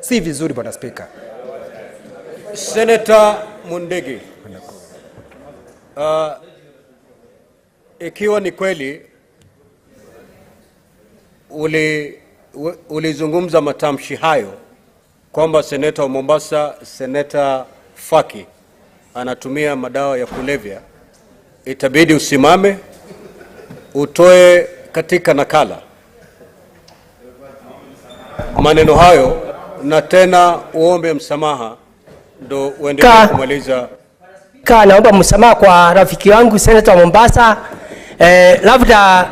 Si vizuri bwana Speaker. Senator Mundegi, ikiwa ni kweli ulizungumza matamshi hayo kwamba Senator wa Mombasa, Senator Faki anatumia madawa ya kulevya, itabidi usimame utoe katika nakala maneno hayo na tena uombe msamaha ndo uendelee kumaliza. Naomba msamaha kwa rafiki wangu Senator Mombasa. Labda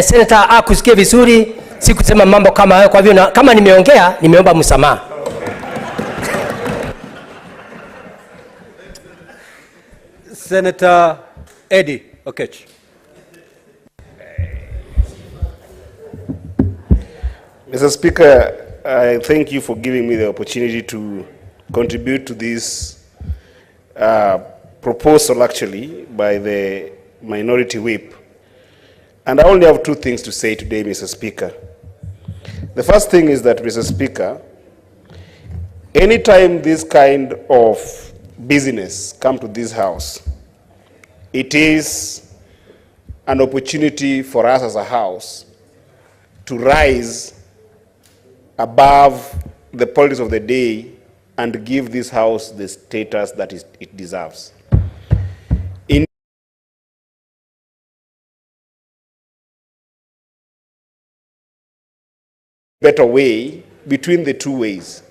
Senator akusikie vizuri, sikusema mambo kama hayo, kwa hivyo kama nimeongea nimeomba msamaha. Senator Eddie Okech. Mr. Speaker, I thank you for giving me the opportunity to contribute to this proposal actually by the minority whip. And I only have two things to say today, Mr. Speaker. The first thing is that, Mr. Speaker, anytime this kind of business come to this house, it is an opportunity for us as a house to rise above the politics of the day and give this house the status that it deserves. In a better way between the two ways.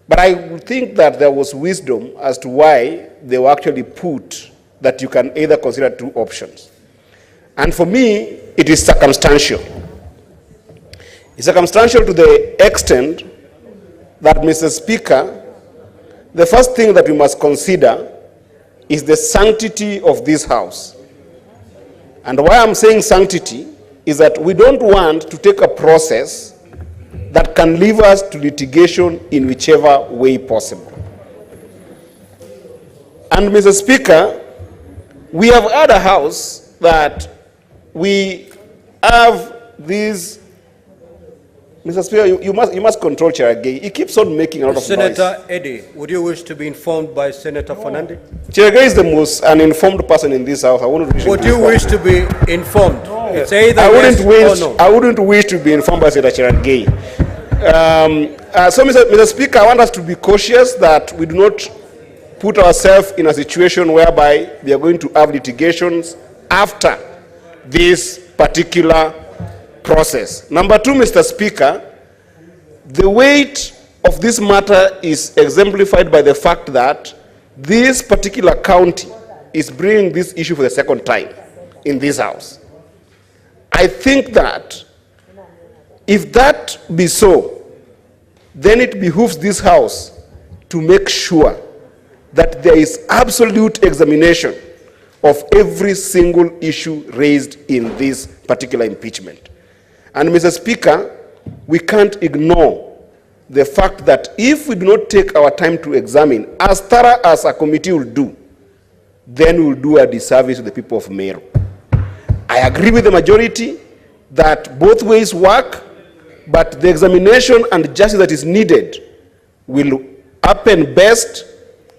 But I think that there was wisdom as to why they were actually put that you can either consider two options. And for me, it is circumstantial. It's circumstantial to the extent that, Mr. Speaker, the first thing that we must consider is the sanctity of this house. And why I'm saying sanctity is that we don't want to take a process that can leave us to litigation in whichever way possible. And, Mr. Speaker, we have had a house that we have these. Mr. Speaker, you must control Cheragay. He keeps on making a lot of noise. Senator Eddie, would you wish to be informed by Senator Fernandi? Cheragay is the most uninformed person in this house. Would you wish to be informed? No. It's either I wouldn't wish to be informed by Senator Cheragay. So, Mr. Speaker, I want us to be cautious that we do not put ourselves in a situation whereby we are going to have litigations after this particular process. Number two, Mr. Speaker, the weight of this matter is exemplified by the fact that this particular county is bringing this issue for the second time in this house. I think that if that be so, then it behooves this house to make sure that there is absolute examination of every single issue raised in this particular impeachment. And, Mr. Speaker, we can't ignore the fact that if we do not take our time to examine as thorough as a committee will do, then we'll do a disservice to the people of Meru. I agree with the majority that both ways work, but the examination and justice that is needed will happen best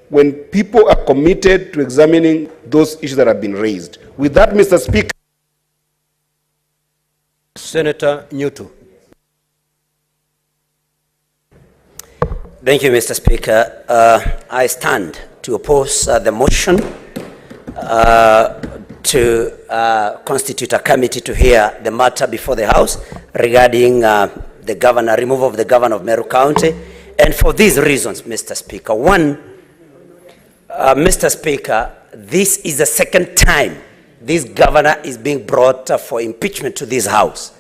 when people are committed to examining those issues that have been raised. With that, Mr. Speaker, Senator Nyutu. Thank you, Mr. Speaker. I stand to oppose the motion to constitute a committee to hear the matter before the House regarding the governor, removal of the governor of Meru County. And for these reasons, Mr. Speaker. One, Mr. Speaker, this is the second time this governor is being brought for impeachment to this House.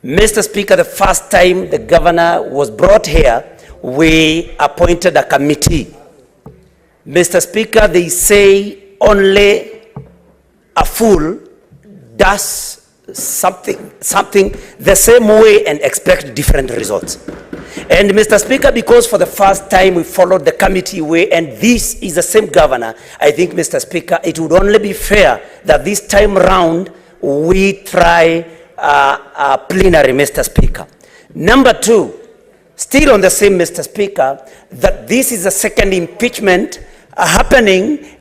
Mr. Speaker, the first time the governor was brought here, we appointed a committee. Mr. Speaker, they say only a fool does something the same way and expect different results. And Mr. Speaker, because for the first time we followed the committee way and this is the same governor, I think, Mr. Speaker, it would only be fair that this time round we try plenary, Mr. Speaker. Number two, still on the same, Mr. Speaker, that this is a second impeachment happening